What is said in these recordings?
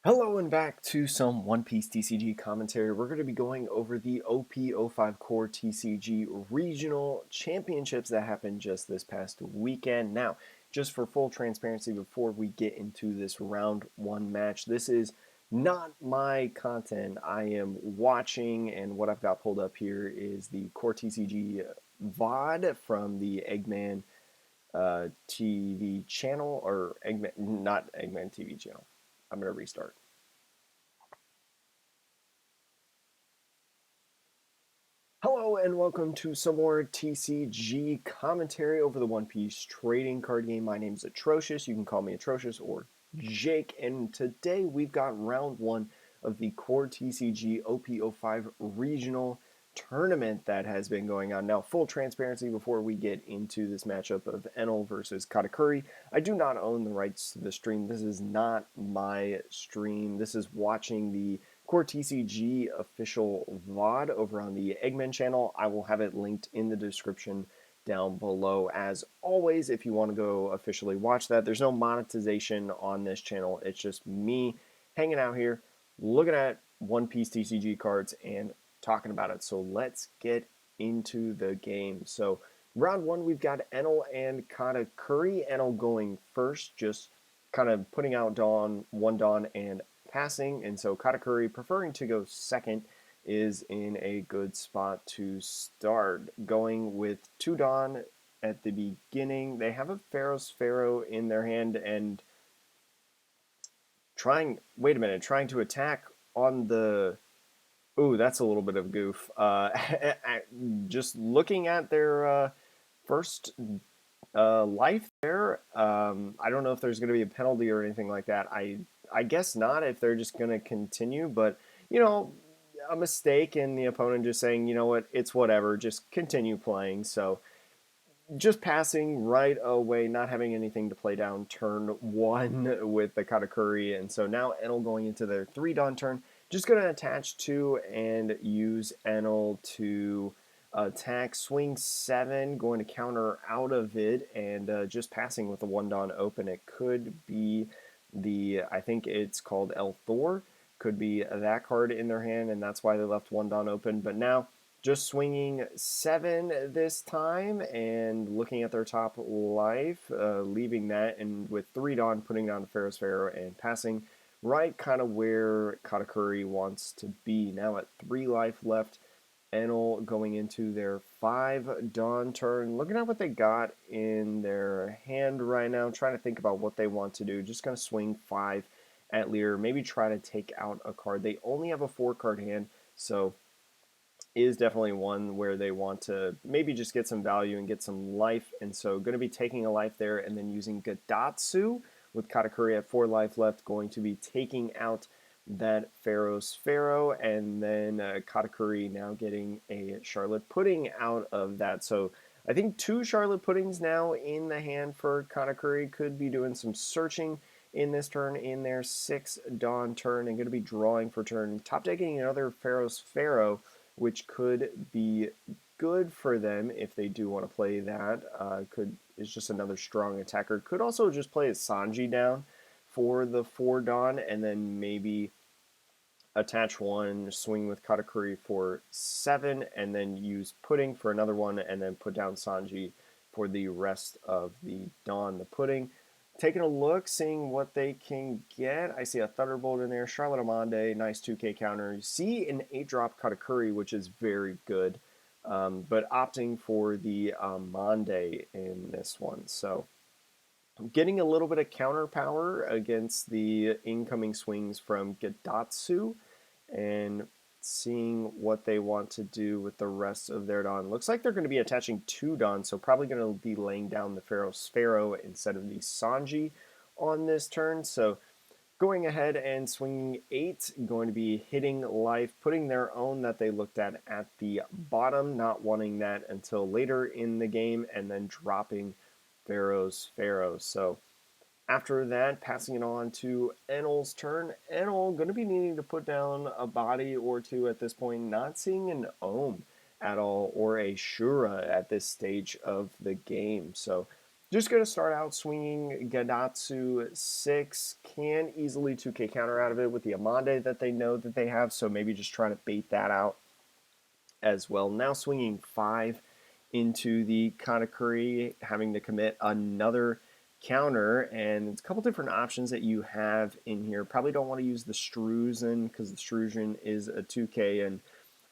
Hello and back to some One Piece TCG commentary. We're going to be going over the OP05 Core TCG Regional Championships that happened just this past weekend. Now, just for full transparency, before we get into this round one match, this is not my content. I am watching, and what I've got pulled up here is the Core TCG VOD from the Eggman TV channel, or Eggman, not Eggman TV channel. I'm going to restart. Hello and welcome to some more TCG commentary over the One Piece trading card game. My name is Atrocious. You can call me Atrocious or Jake. And today we've got round one of the Core TCG OP05 regional tournament that has been going on. Now, full transparency before we get into this matchup of Enel versus Katakuri. I do not own the rights to the stream. This is not my stream. This is watching the CoreTCG official VOD over on the Eggman channel. I will have it linked in the description down below. As always, if you want to go officially watch that, there's no monetization on this channel. It's just me hanging out here, looking at One Piece TCG cards and talking about it. So let's get into the game. So round one, we've got Enel and Katakuri. Enel going first, just kind of putting out one Dawn and passing, and so Katakuri, preferring to go second, is in a good spot to start. Going with two Dawn at the beginning. They have a Pharaoh's Pharaoh in their hand and trying to attack on the. Ooh, that's a little bit of goof. Just looking at their first life there. I don't know if there's going to be a penalty or anything like that. I guess not if they're just going to continue, but you know, a mistake and the opponent just saying, you know what, it's whatever, just continue playing. So just passing right away, not having anything to play down turn one with the Katakuri. And so now Enel going into their 3 Dawn turn, just going to attach 2 and use Enel to attack swing 7, going to counter out of it, and just passing with the 1 Dawn open. It could be I think it's called El Thor, could be that card in their hand, and that's why they left 1 Dawn open. But now just swinging 7 this time and looking at their top life, leaving that, and with 3 Dawn putting down the Pharaoh's Pharaoh and passing right kind of where Katakuri wants to be. Now at 3 life left, Enel going into their 5 Dawn turn. Looking at what they got in their hand right now, trying to think about what they want to do. Just going to swing 5 at leader, maybe try to take out a card. They only have a 4-card hand, so is definitely one where they want to maybe just get some value and get some life. And so going to be taking a life there and then using Gadatsu with Katakuri at 4 life left, going to be taking out that Pharaoh's Pharaoh, and then Katakuri now getting a Charlotte Pudding out of that. So I think 2 Charlotte Puddings now in the hand for Katakuri. Could be doing some searching in this turn in their 6 Dawn turn and going to be drawing for turn. Top decking another Pharaoh's Pharaoh, which could be good for them if they do want to play that. Is just another strong attacker. Could also just play a Sanji down for the 4 Dawn and then maybe attach 1, swing with Katakuri for 7, and then use Pudding for another 1, and then put down Sanji for the rest of the Dawn. The Pudding, taking a look, seeing what they can get. I see a Thunderbolt in there, Charlotte Amande, nice 2K counter. You see an 8-drop Katakuri, which is very good, but opting for the Amande in this one. So getting a little bit of counter power against the incoming swings from Gadatsu and seeing what they want to do with the rest of their Dawn. Looks like they're going to be attaching 2 Dawn, so probably going to be laying down the Pharaoh's Pharaoh instead of the Sanji on this turn. So going ahead and swinging 8, going to be hitting life, putting their own that they looked at the bottom, not wanting that until later in the game, and then dropping Pharaoh's Pharaoh. So after that, passing it on to Enel's turn. Enel going to be needing to put down a body or 2 at this point. Not seeing an Ohm at all or a Shura at this stage of the game. So Just going to start out swinging Gadatsu 6. Can easily 2K counter out of it with the Amande that they know that they have, so maybe just trying to bait that out as well. Now swinging 5 into the Katakuri, having to commit another counter, and a couple different options that you have in here. Probably don't want to use the Struzen because the Struzen is a 2K, and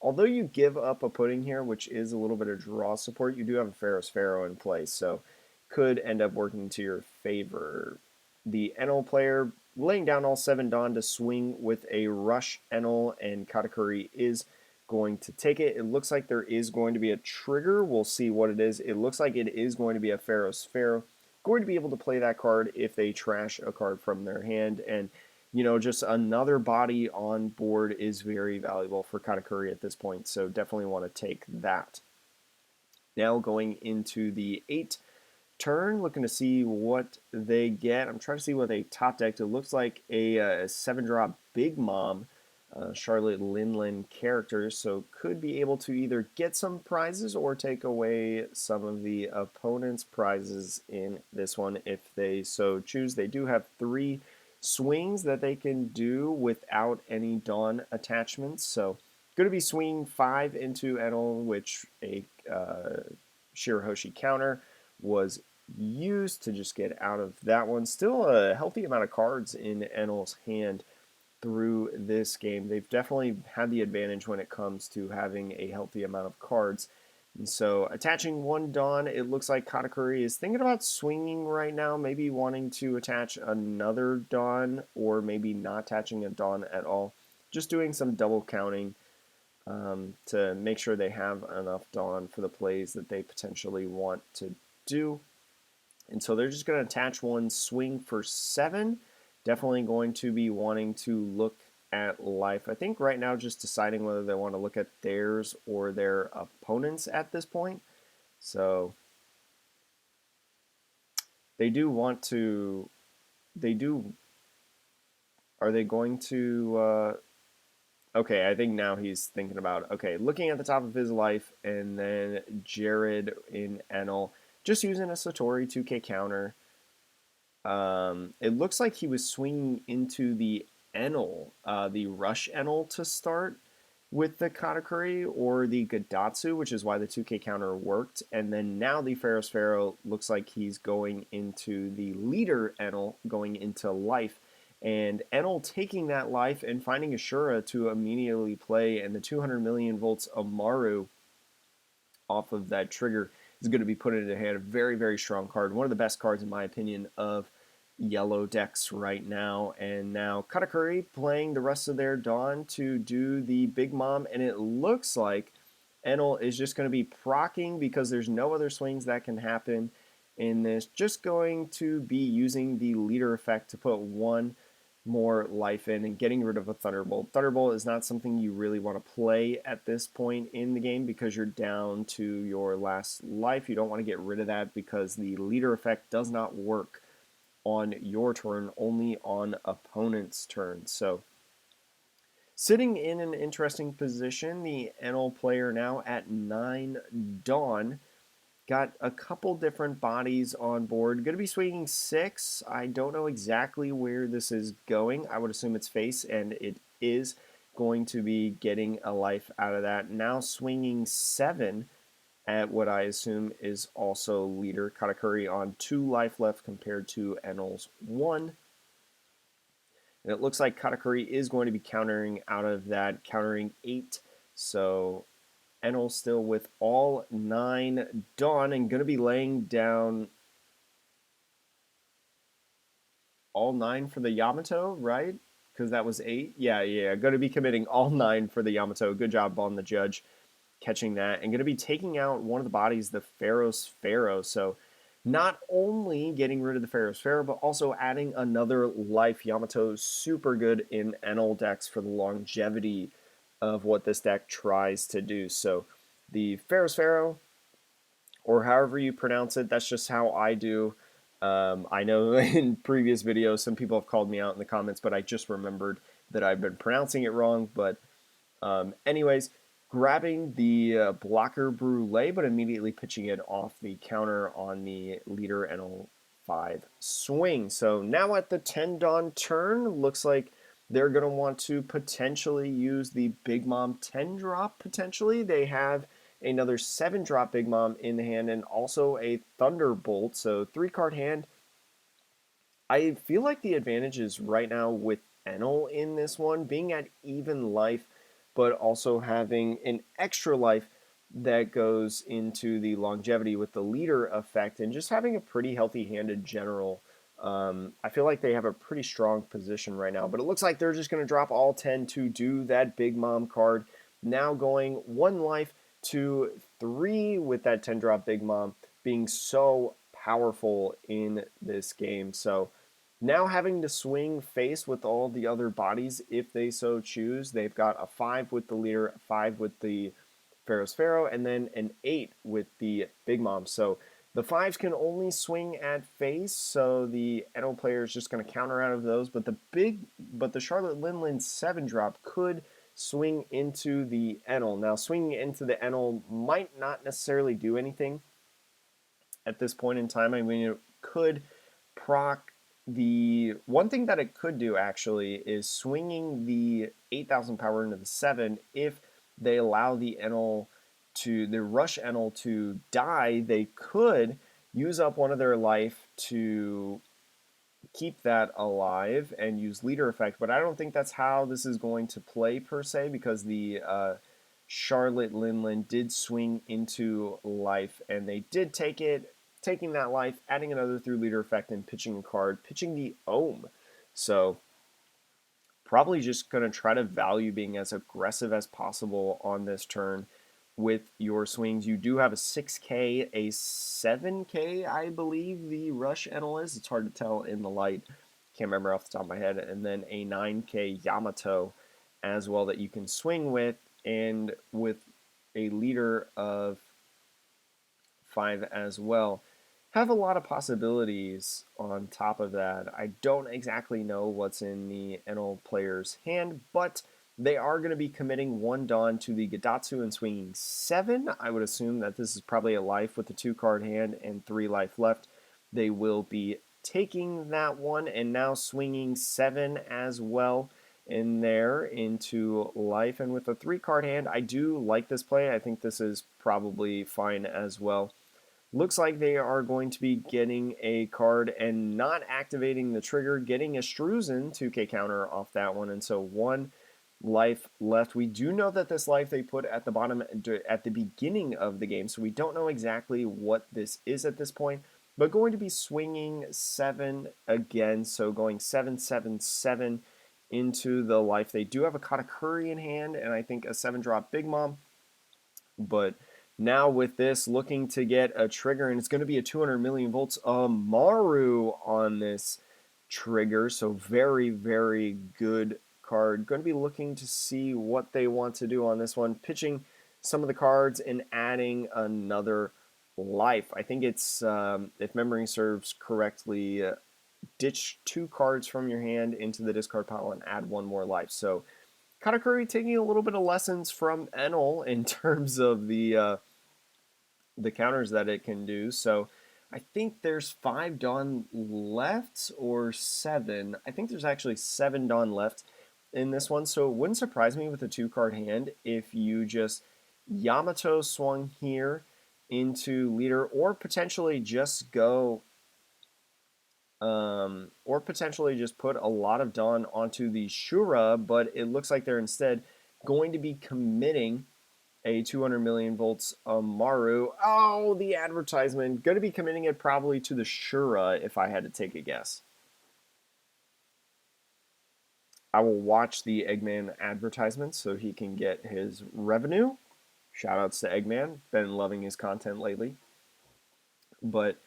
although you give up a pudding here, which is a little bit of draw support, you do have a Pharaoh's Pharaoh in place, so could end up working to your favor. The Enel player laying down all 7 Dawn to swing with a Rush Enel, and Katakuri is going to take it. It looks like there is going to be a trigger. We'll see what it is. It looks like it is going to be a Pharaoh's Pharaoh. Going to be able to play that card if they trash a card from their hand. And, you know, just another body on board is very valuable for Katakuri at this point. So definitely want to take that. Now going into the 8 turn, looking to see what they get. I'm trying to see what they top decked. It looks like a 7-drop Big Mom Charlotte Linlin character, so could be able to either get some prizes or take away some of the opponent's prizes in this one if they so choose. They do have 3 swings that they can do without any Dawn attachments, so going to be swinging 5 into Enel, which a Shirahoshi counter was used to just get out of that one. Still a healthy amount of cards in Enel's hand through this game. They've definitely had the advantage when it comes to having a healthy amount of cards. And so attaching 1 Dawn, it looks like Katakuri is thinking about swinging right now, maybe wanting to attach another Dawn or maybe not attaching a Dawn at all. Just doing some double counting to make sure they have enough Dawn for the plays that they potentially want to do. And so they're just going to attach 1, swing for 7. Definitely going to be wanting to look at life. I think right now just deciding whether they want to look at theirs or their opponents at this point. So they do want to, are they going to, okay, I think now he's thinking about, okay, looking at the top of his life and then Jared in Enel, just using a Satori 2K counter. It looks like he was swinging into the Enel, the Rush Enel to start with the Katakuri or the Gadatsu, which is why the 2K counter worked. And then now the Pharaoh's Pharaoh looks like he's going into the leader Enel, going into life. And Enel taking that life and finding Ashura to immediately play, and the 200 million volts Amaru off of that trigger is going to be put into hand. A very, very strong card. One of the best cards, in my opinion, of yellow decks right now. And now Katakuri playing the rest of their Dawn to do the Big Mom. And it looks like Enel is just going to be proccing because there's no other swings that can happen in this. Just going to be using the leader effect to put 1 more life in and getting rid of a Thunderbolt. Thunderbolt is not something you really want to play at this point in the game because you're down to your last life. You don't want to get rid of that because the leader effect does not work on your turn, only on opponent's turn. So sitting in an interesting position, the Enel player now at 9 Dawn. Got a couple different bodies on board. Going to be swinging 6. I don't know exactly where this is going. I would assume it's face, and it is going to be getting a life out of that. Now swinging 7 at what I assume is also leader. Katakuri on 2 life left compared to Enel's 1. And it looks like Katakuri is going to be countering out of that, countering 8. So Enel still with all 9 Dawn and going to be laying down all 9 for the Yamato, right? Because that was 8. Yeah. Going to be committing all 9 for the Yamato. Good job on the judge catching that. And going to be taking out one of the bodies, the Pharaoh's Pharaoh. So not only getting rid of the Pharaoh's Pharaoh, but also adding another life. Yamato super good in Enel decks for the longevity of what this deck tries to do. So the Pharaoh's Pharaoh, or however you pronounce it, that's just how I do. I know in previous videos some people have called me out in the comments, but I just remembered that I've been pronouncing it wrong. But anyways, grabbing the blocker Brulee, but immediately pitching it off the counter on the leader Enel 5 swing. So now at the 10 Dawn turn, looks like they're going to want to potentially use the Big Mom 10 drop potentially. They have another 7 drop Big Mom in the hand and also a Thunderbolt. So 3-card hand. I feel like the advantage is right now with Enel in this one, being at even life, but also having an extra life that goes into the longevity with the leader effect and just having a pretty healthy hand in general. I feel like they have a pretty strong position right now, but it looks like they're just going to drop all 10 to do that Big Mom card. Now going 1 life to 3 with that 10 drop Big Mom being so powerful in this game. So now having to swing face with all the other bodies if they so choose. They've got a 5 with the leader, a 5 with the Pharaoh's Pharaoh, and then an 8 with the Big Mom. So the 5s can only swing at face, so the Enel player is just going to counter out of those. But the Charlotte Linlin 7 drop could swing into the Enel. Now swinging into the Enel might not necessarily do anything at this point in time. I mean, it could proc. The one thing that it could do actually is swinging the 8,000 power into the 7. If they allow the rush Enel to die, they could use up one of their life to keep that alive and use leader effect. But I don't think that's how this is going to play per se, because the Charlotte Linlin did swing into life and they did take it, taking that life, adding another through leader effect, and pitching a card, pitching the Ohm. So probably just going to try to value being as aggressive as possible on this turn with your swings. You do have a 6K, a 7K, I believe the Rush Enel is. It's hard to tell in the light. Can't remember off the top of my head. And then a 9K Yamato as well that you can swing with, and with a leader of 5 as well. Have a lot of possibilities on top of that. I don't exactly know what's in the Enel player's hand, but they are going to be committing 1 Dawn to the Gadatsu and swinging 7. I would assume that this is probably a life with a 2-card hand and 3 life left. They will be taking that one and now swinging 7 as well in there into life. And with a 3-card hand, I do like this play. I think this is probably fine as well. Looks like they are going to be getting a card and not activating the trigger, getting a Struzen 2K counter off that one, and so 1 life left. We do know that this life they put at the bottom at the beginning of the game, so we don't know exactly what this is at this point, but going to be swinging 7 again, so going 7, 7, 7 into the life. They do have a Katakuri in hand, and I think a 7-drop Big Mom, but now with this, looking to get a trigger, and it's going to be a 200 million volts Maru on this trigger, so very, very good card. Going to be looking to see what they want to do on this one, pitching some of the cards and adding another life. I think it's, if memory serves correctly, ditch 2 cards from your hand into the discard pile and add 1 more life. So Katakuri taking a little bit of lessons from Enel in terms of the counters that it can do. So I think there's 5 Dawn left or 7. I think there's actually 7 Dawn left in this one. So it wouldn't surprise me with a 2-card hand if you just Yamato swung here into leader, or potentially just go or potentially just put a lot of Dawn onto the Shura, but it looks like they're instead going to be committing a 200 million volts Maru. Oh, the advertisement. Going to be committing it probably to the Shura if I had to take a guess. I will watch the Eggman advertisement so he can get his revenue. Shoutouts to Eggman. Been loving his content lately. But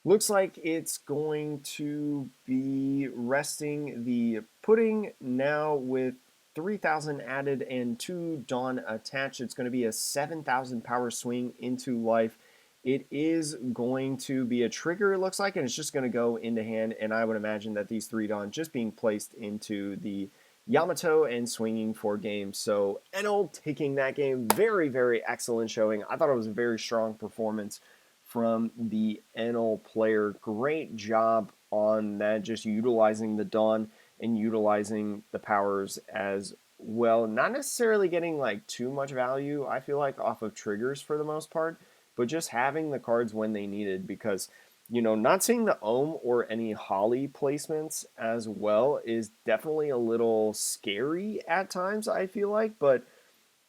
looks like it's going to be resting the pudding now with 3,000 added and 2 Dawn attached. It's going to be a 7,000 power swing into life. It is going to be a trigger, it looks like, and it's just going to go into hand. And I would imagine that these 3 Dawn just being placed into the Yamato and swinging for games. So Enel taking that game, very, very excellent showing. I thought it was a very strong performance from the Enel player. Great job on that, just utilizing the Dawn and utilizing the powers as well. Not necessarily getting like too much value, I feel like, off of triggers for the most part, but just having the cards when they needed, because not seeing the Ohm or any Holly placements as well is definitely a little scary at times, I feel like, but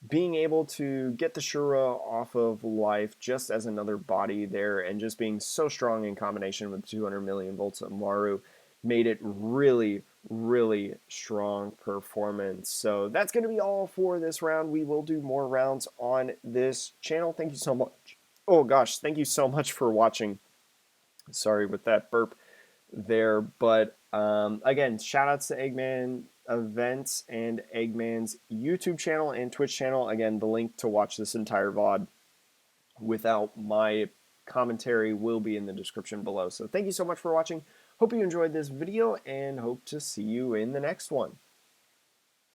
being able to get the Shura off of life just as another body there and just being so strong in combination with 200 million volts of Maru made it really, really strong performance. So that's going to be all for this round. We will do more rounds on this channel. Thank you so much. Oh gosh, thank you so much for watching. Sorry with that burp there. But again, shout outs to Eggman Events and Eggman's YouTube channel and Twitch channel. Again, the link to watch this entire VOD without my commentary will be in the description below. So thank you so much for watching. Hope you enjoyed this video and hope to see you in the next one.